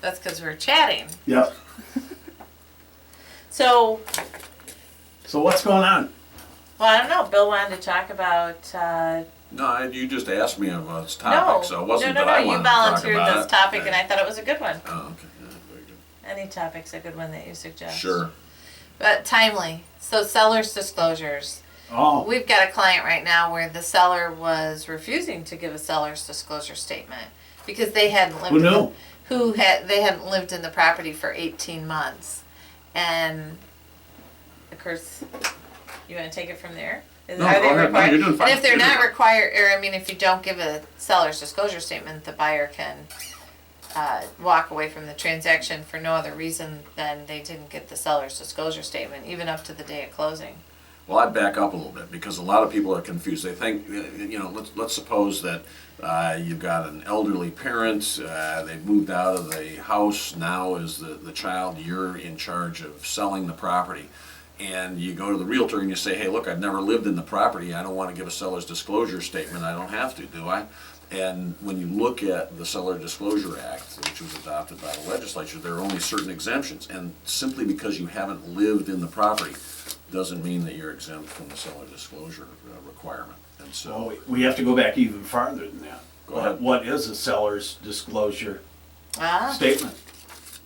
That's because we're chatting. Yep. So, So what's going on? well, I don't know. Bill wanted to talk about. No, you just asked me about this topic, so it wasn't no, that I you wanted to talk volunteered about this it. topic, and I thought it was a good one. Oh, okay. Yeah, very good. Any topic's a good one that you suggest. Sure. But timely. So sellers disclosures. Oh, We've got a client right now where the seller was refusing to give a seller's disclosure statement because they hadn't lived. Who knew? They hadn't lived in the property for 18 months, and of course, you want to take it from there? No, go ahead. No, required? you're doing fine. And if they're You're not doing required, or I mean, if you don't give a seller's disclosure statement, the buyer can walk away from the transaction for no other reason than they didn't get the seller's disclosure statement, even up to the day of closing. Well, I'd back up a little bit because a lot of people are confused. They think, let's suppose that you've got an elderly parent, they've moved out of the house, now as the child, you're in charge of selling the property. And you go to the realtor and you say, hey, look, I've never lived in the property, I don't want to give a seller's disclosure statement, I don't have to, do I? And when you look at the Seller Disclosure Act, which was adopted by the legislature, there are only certain exemptions. And simply because you haven't lived in the property doesn't mean that you're exempt from the seller disclosure requirement. And so, well, we have to go back even farther than that. Go ahead. What is a seller's disclosure Ah, statement?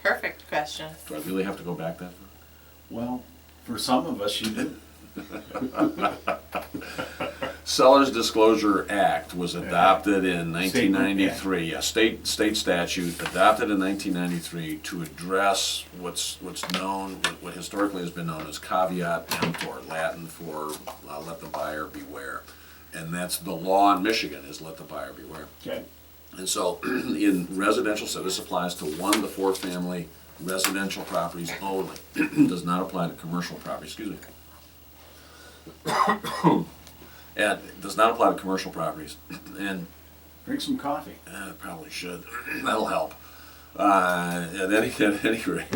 perfect question. do I really have to go back that far? Well, for some of us, you do. Seller's Disclosure Act was adopted in 1993, a state statute adopted in 1993 to address what's known, what historically has been known as caveat emptor, Latin for let the buyer beware. And that's the law in Michigan, is let the buyer beware. Okay. And so in residential, so this applies to 1 to 4 family residential properties only. Does not apply to commercial properties, excuse me. And it does not apply to commercial properties. And Drink some coffee. probably should. That'll help. At any rate,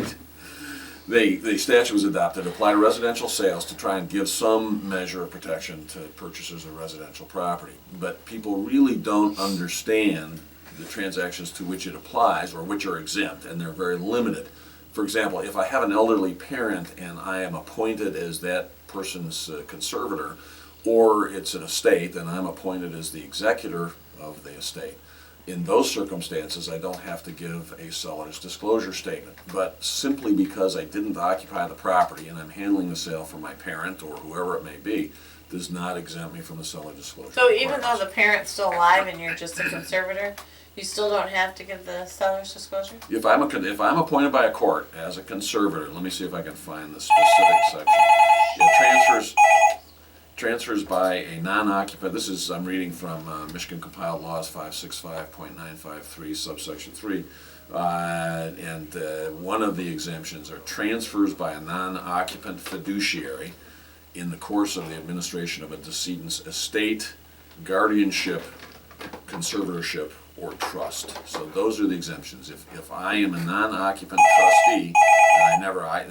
the statute was adopted to apply to residential sales to try and give some measure of protection to purchasers of residential property. But people really don't understand the transactions to which it applies or which are exempt, and they're very limited. For example, if I have an elderly parent and I am appointed as that person's conservator, or it's an estate and I'm appointed as the executor of the estate, in those circumstances, I don't have to give a seller's disclosure statement. But simply because I didn't occupy the property and I'm handling the sale for my parent or whoever it may be, does not exempt me from the seller disclosure. So even though requirements. the parent's still alive and you're just a conservator, you still don't have to give the seller's disclosure? If I'm appointed by a court as a conservator, let me see if I can find the specific section. It transfers by a non-occupant. This is, I'm reading from Michigan Compiled Laws 565.953 subsection 3. And one of the exemptions are transfers by a non-occupant fiduciary in the course of the administration of a decedent's estate, guardianship, conservatorship, or trust. So those are the exemptions. If I am a non-occupant trustee, and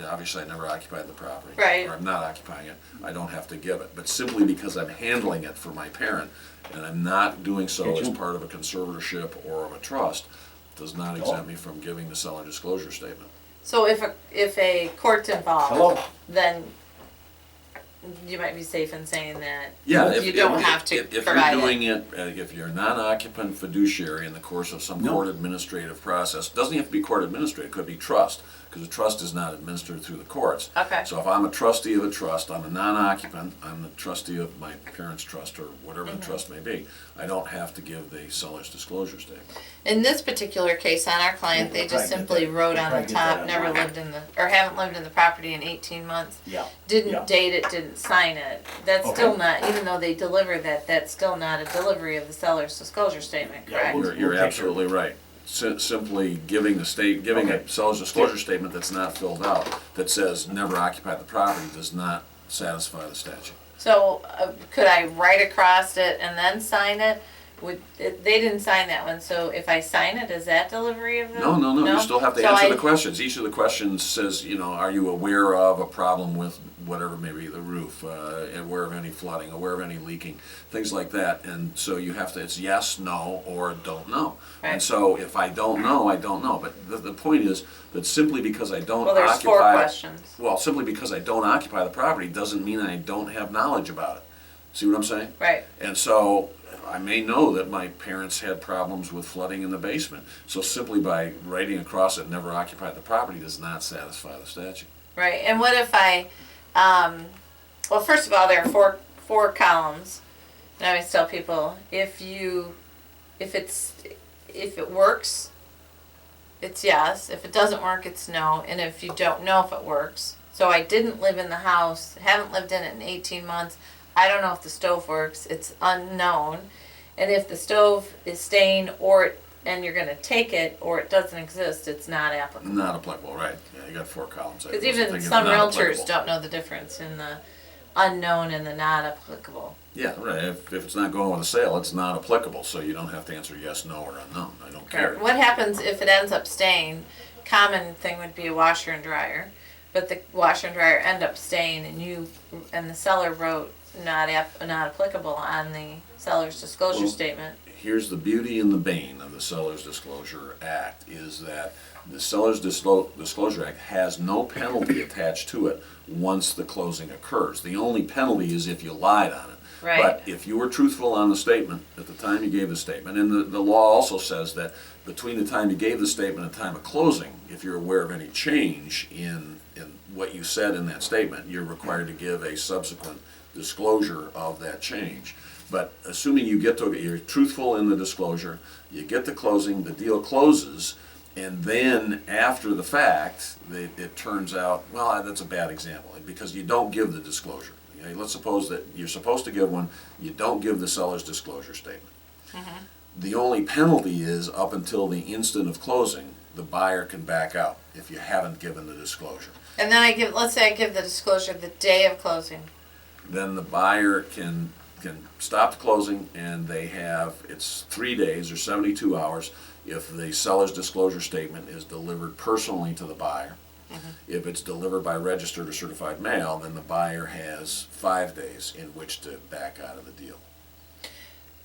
obviously I never occupied the property, Right. or I'm not occupying it, I don't have to give it. But simply because I'm handling it for my parent, and I'm not doing so as part of a conservatorship or of a trust, does not exempt me from giving the seller disclosure statement. So if a court's involved, Hello? then you might be safe in saying that Yeah, you don't have to if provide you're doing it. if you're a non-occupant fiduciary in the course of some No. court administrative process, it doesn't have to be court administrative, it could be trust, because a trust is not administered through the courts. Okay. So if I'm a trustee of a trust, I'm a non-occupant, I'm the trustee of my parents' trust or whatever Mm-hmm. the trust may be, I don't have to give the seller's disclosure statement. In this particular case, on our client, they We'll just probably get simply that- wrote we'll on probably the get that top, never online. lived in the, or haven't lived in the property in 18 months. Yeah. Didn't Yeah. date it, didn't sign it. That's Okay. still not, even though they deliver that, that's still not a delivery of the seller's disclosure statement, Yeah, correct? we'll- You're take care absolutely right. Simply giving a seller's disclosure statement that's not filled out, that says never occupied the property, does not satisfy the statute. So could I write across it and then sign it? They didn't sign that one, so if I sign it, is that delivery of the? No, you still have to So answer I- the questions. Each of the questions says, are you aware of a problem with whatever may be, the roof, aware of any flooding, aware of any leaking, things like that. And so you have to, it's yes, no, or don't know. Right. And so if I don't know, I don't know. But the point is that simply because I don't Well, there's occupy, 4 questions. well, simply because I don't occupy the property doesn't mean I don't have knowledge about it. See what I'm saying? Right. And so I may know that my parents had problems with flooding in the basement. So simply by writing across it, never occupied the property, does not satisfy the statute. Right. And what if I, well, first of all, there are four columns. And I always tell people, if it works, it's yes. If it doesn't work, it's no. And if you don't know if it works, so I didn't live in the house, haven't lived in it in 18 months, I don't know if the stove works, it's unknown. And if the stove is staying and you're going to take it, or it doesn't exist, it's not applicable. Not applicable, right. Yeah, you got 4 columns. Because even some realtors don't know the difference in the unknown and the not applicable. Yeah, right. If it's not going with a sale, it's not applicable, so you don't have to answer yes, no, or unknown. I don't care. What happens if it ends up staying? Common thing would be a washer and dryer, but the washer and dryer end up staying, and the seller wrote not applicable on the seller's disclosure Well, statement. Here's the beauty and the bane of the Seller's Disclosure Act is that the Seller's Disclosure Act has no penalty attached to it once the closing occurs. The only penalty is if you lied on it. Right. But if you were truthful on the statement at the time you gave the statement, and the law also says that between the time you gave the statement and the time of closing, if you're aware of any change in what you said in that statement, you're required to give a subsequent disclosure of that change. But assuming you're truthful in the disclosure, you get the closing, the deal closes, and then after the fact, it turns out, well, that's a bad example because you don't give the disclosure. Okay, let's suppose that you're supposed to give one, you don't give the seller's disclosure statement. Mm-hmm. The only penalty is up until the instant of closing, the buyer can back out if you haven't given the disclosure. And then let's say I give the disclosure the day of closing. Then the buyer can stop the closing, and it's 3 days or 72 hours if the seller's disclosure statement is delivered personally to the buyer. Mm-hmm. If it's delivered by registered or certified mail, then the buyer has 5 days in which to back out of the deal.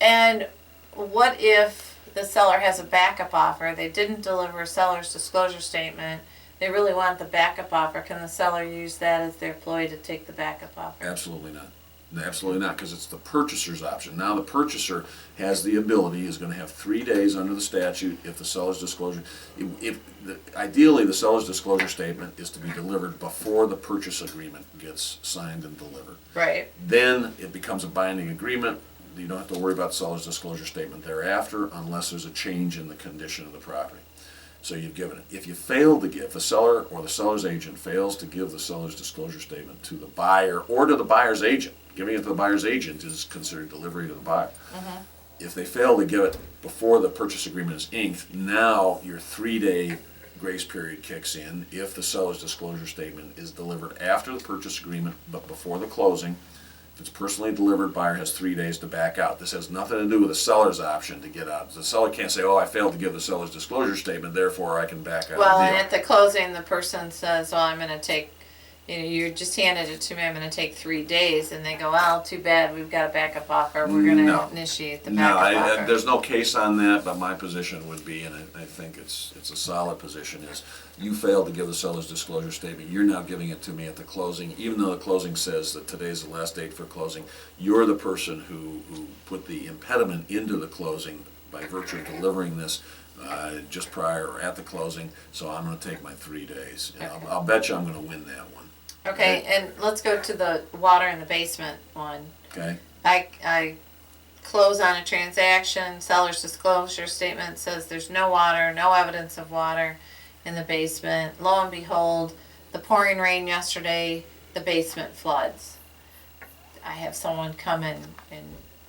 And what if the seller has a backup offer? They didn't deliver a seller's disclosure statement. They really want the backup offer. Can the seller use that as their ploy to take the backup offer? Absolutely not. Absolutely not, because it's the purchaser's option. Now the purchaser has the ability, is going to have 3 days under the statute if the seller's disclosure, ideally the seller's disclosure statement is to be delivered before the purchase agreement gets signed and delivered. Right. Then it becomes a binding agreement. You don't have to worry about the seller's disclosure statement thereafter unless there's a change in the condition of the property. So you've given it. If you fail to give, the seller or the seller's agent fails to give the seller's disclosure statement to the buyer or to the buyer's agent, giving it to the buyer's agent is considered delivery to the buyer. Mm-hmm. If they fail to give it before the purchase agreement is inked, now your 3-day grace period kicks in if the seller's disclosure statement is delivered after the purchase agreement but before the closing. If it's personally delivered, buyer has 3 days to back out. This has nothing to do with the seller's option to get out. The seller can't say, oh, I failed to give the seller's disclosure statement, therefore I can back out Well, of the and deal. at the closing, the person says, well, I'm going to take, you just handed it to me, I'm going to take 3 days. And they go, well, too bad, we've got a backup offer. We're going to No. initiate the No, backup offer. there's no case on that, but my position would be, and I think it's a solid position, is you failed to give the seller's disclosure statement. You're now giving it to me at the closing, even though the closing says that today's the last date for closing. You're the person who put the impediment into the closing by virtue of delivering this just prior or at the closing, so I'm going to take my 3 days. And Okay. I'll bet you I'm going to win that one. Okay, and let's go to the water in the basement one. Okay? I close on a transaction, seller's disclosure statement says there's no water, no evidence of water in the basement. Lo and behold, the pouring rain yesterday, the basement floods. I have someone come in and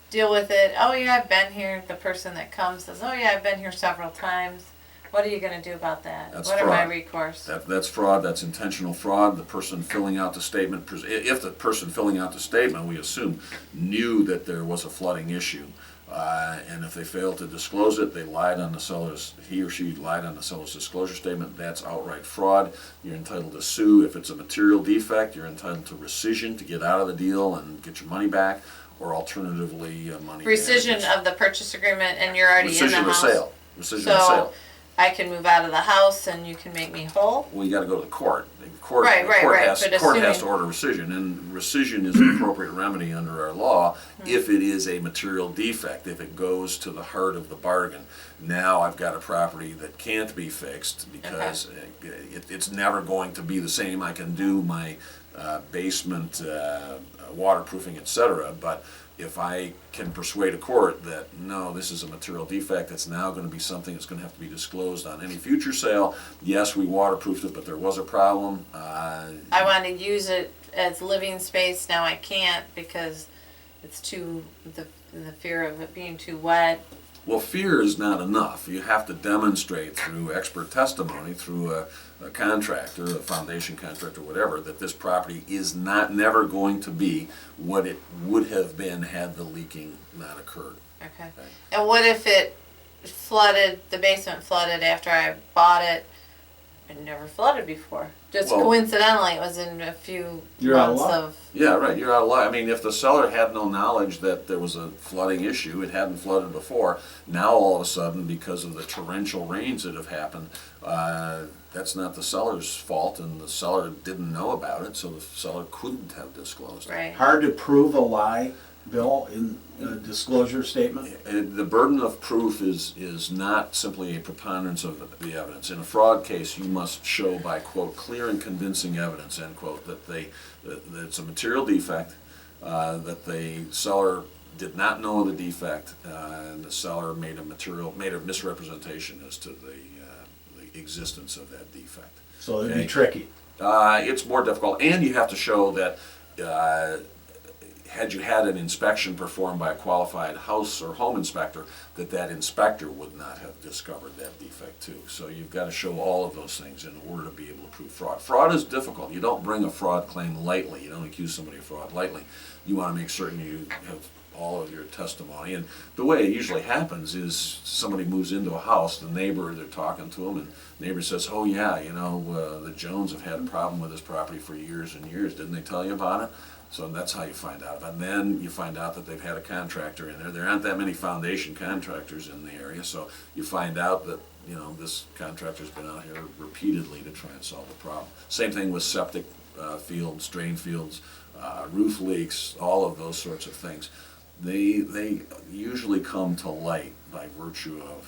deal with it. Oh yeah, I've been here. The person that comes says, oh yeah, I've been here several times. What are you going to do about that? That's What are my fraud. recourse? That's fraud. That's intentional fraud. The person filling out the statement, if the person filling out the statement, we assume, knew that there was a flooding issue, And if they fail to disclose it, they lied on the seller's, he or she lied on the seller's disclosure statement, that's outright fraud. You're entitled to sue. If it's a material defect, you're entitled to rescission to get out of the deal and get your money back, or alternatively, money Rescission damages. of the purchase agreement and you're already in the Rescission of house. sale. Rescission of So sale. I can move out of the house and you can make me whole? Well, you gotta go to the court. Right, right, right, Has, but court has to assuming- order rescission, and rescission is an appropriate remedy under our law Hmm. if it is a material defect, if it goes to the heart of the bargain. Now I've got a property that can't be fixed because it's never going to be the same. I can do my basement waterproofing, etc., but if I can persuade a court that, no, this is a material defect, it's now going to be something that's going to have to be disclosed on any future sale. Yes, we waterproofed it, but there was a problem. I want to use it as living space, now I can't because it's too, the fear of it being too wet. Well, fear is not enough. You have to demonstrate through expert testimony, through a contractor, a foundation contractor, whatever, that this property is never going to be what it would have been had the leaking not occurred. Okay. And what if it flooded, the basement flooded after I bought it? It never flooded before. Just Well- coincidentally, it was in a few You're out of months luck. of. Yeah, right, you're out of luck. I mean, if the seller had no knowledge that there was a flooding issue, it hadn't flooded before, now all of a sudden, because of the torrential rains that have happened, that's not the seller's fault, and the seller didn't know about it, so the seller couldn't have disclosed it. Right. Hard to prove a lie, Bill, in a disclosure statement? And the burden of proof is not simply a preponderance of the evidence. In a fraud case, you must show by, quote, clear and convincing evidence, end quote, that it's a material defect, that the seller did not know the defect, and the seller made a misrepresentation as to the existence of that defect. So it'd be Okay. tricky. It's more difficult, and you have to show that had you had an inspection performed by a qualified house or home inspector, that inspector would not have discovered that defect too. So you've got to show all of those things in order to be able to prove fraud. Fraud is difficult. You don't bring a fraud claim lightly. You don't accuse somebody of fraud lightly. You want to make certain you have all of your testimony. And the way it usually happens is somebody moves into a house, the neighbor, they're talking to them, and the neighbor says, oh yeah, the Jones have had a problem with this property for years and years. Didn't they tell you about it? So that's how you find out. And then you find out that they've had a contractor in there. There aren't that many foundation contractors in the area, so you find out that this contractor's been out here repeatedly to try and solve the problem. Same thing with septic fields, drain fields, roof leaks, all of those sorts of things. They usually come to light by virtue of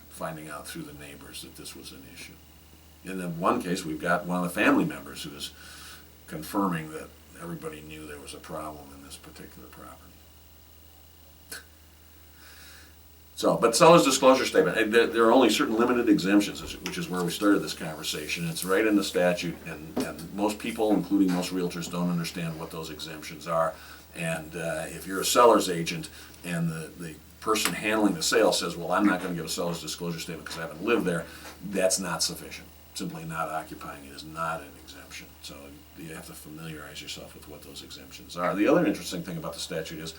finding out through the neighbors that this was an issue. In the one case, we've got one of the family members who's confirming that everybody knew there was a problem in this particular property. So, but seller's disclosure statement, there are only certain limited exemptions, which is where we started this conversation. It's right in the statute, and most people, including most realtors, don't understand what those exemptions are. And if you're a seller's agent and the person handling the sale says, well, I'm not going to give a seller's disclosure statement because I haven't lived there, that's not sufficient. Simply not occupying it is not an exemption. So you have to familiarize yourself with what those exemptions are. The other interesting thing about the statute is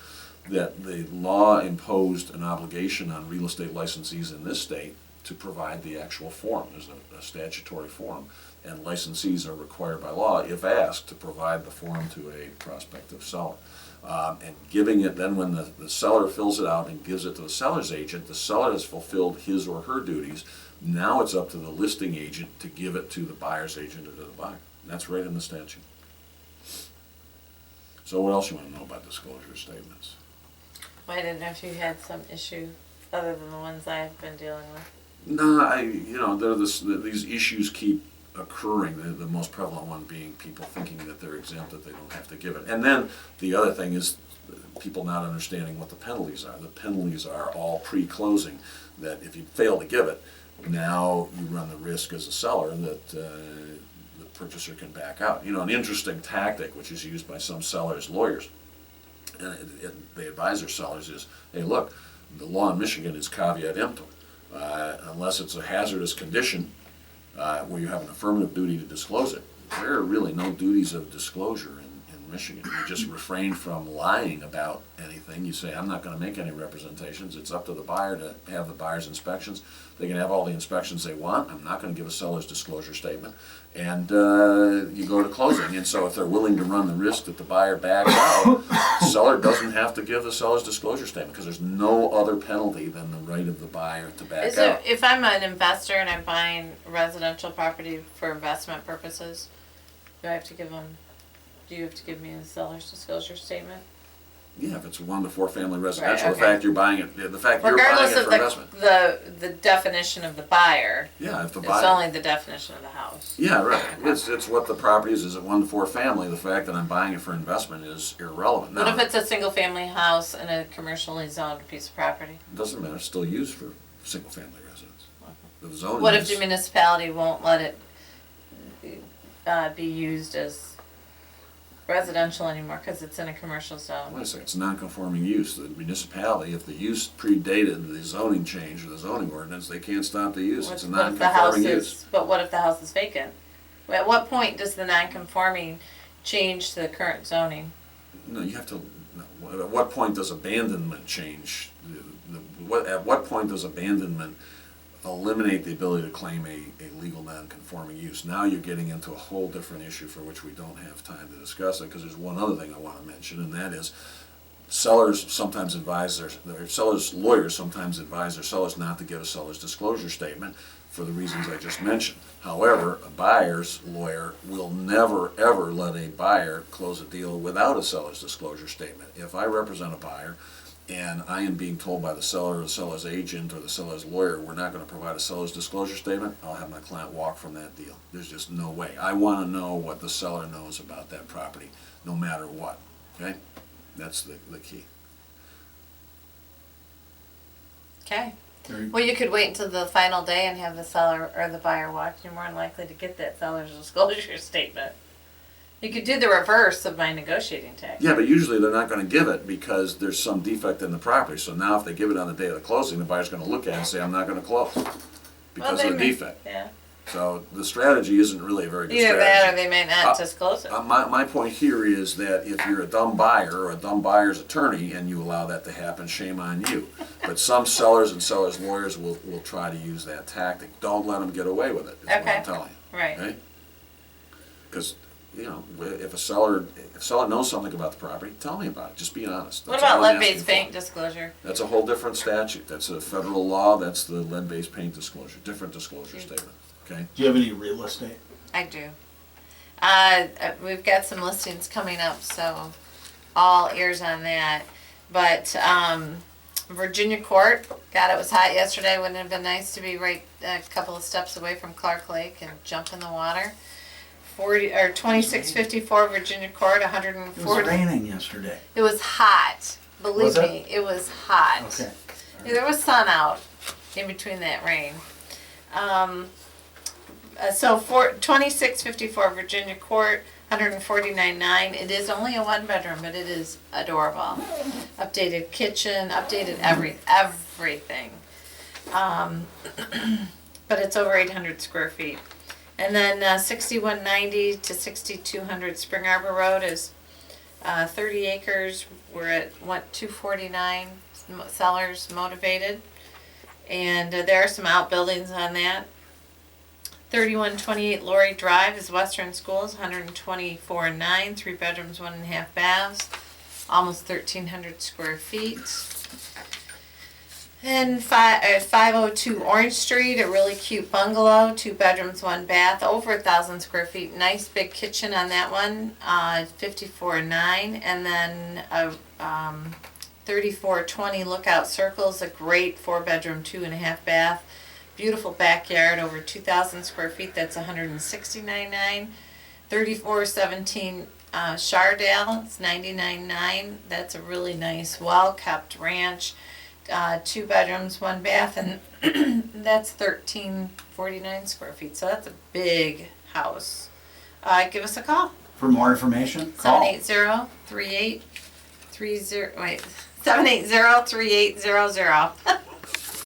that the law imposed an obligation on real estate licensees in this state to provide the actual form. There's a statutory form, and licensees are required by law, if asked, to provide the form to a prospective seller. And giving it, then when the seller fills it out and gives it to the seller's agent, the seller has fulfilled his or her duties. Now it's up to the listing agent to give it to the buyer's agent or to the buyer. And that's right in the statute. So what else you want to know about disclosure statements? Well, I didn't know if you had some issue other than the ones I've been dealing with. No, these issues keep occurring. The most prevalent one being people thinking that they're exempt, that they don't have to give it. And then the other thing is people not understanding what the penalties are. The penalties are all pre-closing, that if you fail to give it, now you run the risk as a seller that the purchaser can back out. An interesting tactic which is used by some sellers' lawyers, and they advise their sellers is, hey, look, the law in Michigan is caveat emptor. Unless it's a hazardous condition where you have an affirmative duty to disclose it, there are really no duties of disclosure in Michigan. You just refrain from lying about anything. You say, I'm not gonna make any representations. It's up to the buyer to have the buyer's inspections. They can have all the inspections they want. I'm not gonna give a seller's disclosure statement. And you go to closing. And so if they're willing to run the risk that the buyer backs out, the seller doesn't have to give the seller's disclosure statement because there's no other penalty than the right of the buyer to back Is out. it, if I'm an investor and I'm buying residential property for investment purposes, do you have to give me a seller's disclosure statement? Yeah, if it's 1 to 4 family residential, Right, the okay. fact you're buying it, the fact you're buying Regardless it of for investment. the definition of the buyer, Yeah, if the it's buyer. only the definition of the house. Yeah, right. It's what the property is it 1 to 4 family? The fact that I'm buying it for investment is irrelevant. What Now, if it's a single family house and a commercially zoned piece of property? it doesn't matter, it's still used for single family residence. The zoning What if is- the municipality won't let it be used as residential anymore because it's in a commercial zone? Wait a second, it's non-conforming use. The municipality, if the use predated the zoning change or the zoning ordinance, they can't stop the use. It's a What if the house non-conforming use. But what if the house is vacant? At what point does the non-conforming change to the current zoning? No, you have to, no. At what point does abandonment change? At what point does abandonment eliminate the ability to claim a legal non-conforming use? Now you're getting into a whole different issue for which we don't have time to discuss it, because there's one other thing I want to mention, and that is sellers sometimes advise their sellers' lawyers sometimes advise their sellers not to give a seller's disclosure statement for the reasons I just mentioned. However, a buyer's lawyer will never, ever let a buyer close a deal without a seller's disclosure statement. If I represent a buyer and I am being told by the seller or the seller's agent or the seller's lawyer, we're not going to provide a seller's disclosure statement, I'll have my client walk from that deal. There's just no way. I want to know what the seller knows about that property, no matter what, okay? That's the key. Okay. Very- Well, you could wait until the final day and have the seller or the buyer walk. You're more likely to get that seller's disclosure statement. You could do the reverse of my negotiating tactic. Yeah, but usually they're not going to give it because there's some defect in the property. So now if they give it on the day of the closing, the buyer's going to look at it and say, I'm not going to close because of the defect. Yeah. So the strategy isn't really a very good Either strategy. that or they may not disclose it. My point here is that if you're a dumb buyer or a dumb buyer's attorney and you allow that to happen, shame on you. But some sellers and sellers' lawyers will try to use that tactic. Don't let them get away with it, is what Okay. I'm telling you. Right. Okay? Because, you know, if a seller knows something about the property, tell me about it. Just be honest. What That's about all I'm lead-based asking for. paint disclosure? That's a whole different statute. That's a federal law. That's the lead-based paint disclosure, different disclosure statement, okay? Do you have any real estate? I do. We've got some listings coming up, so all ears on that. But Virginia Court, God, it was hot yesterday. Wouldn't it have been nice to be right a couple of steps away from Clark Lake and jump in the water? 2654 Virginia Court, It was 140. raining yesterday. It was hot. Believe Was it? me, it was hot. Okay. There was sun out in between that rain. So 2654 Virginia Court, 149.9. It is only a 1-bedroom, but it is adorable. Updated kitchen, updated everything. But it's over 800 square feet. And then 6190 to 6200 Spring Arbor Road is 30 acres. We're at 249. Sellers motivated, and there are some outbuildings on that. 3128 Lori Drive is Western Schools, 124.9, 3 bedrooms, 1.5 baths, almost 1,300 square feet. And 502 Orange Street, a really cute bungalow, 2 bedrooms, 1 bath, over 1,000 square feet. Nice big kitchen on that one, 54.9, and then 3420 Lookout Circles, a great 4-bedroom, 2.5 bath. Beautiful backyard, over 2,000 square feet, that's 169.9. 3417 Shardale, it's 99.9. That's a really nice, well-kept ranch. 2 bedrooms, 1 bath, and that's 1,349 square feet. So that's a big house. Give us a call. For more information, call. 780-3830. Wait, 780-3800.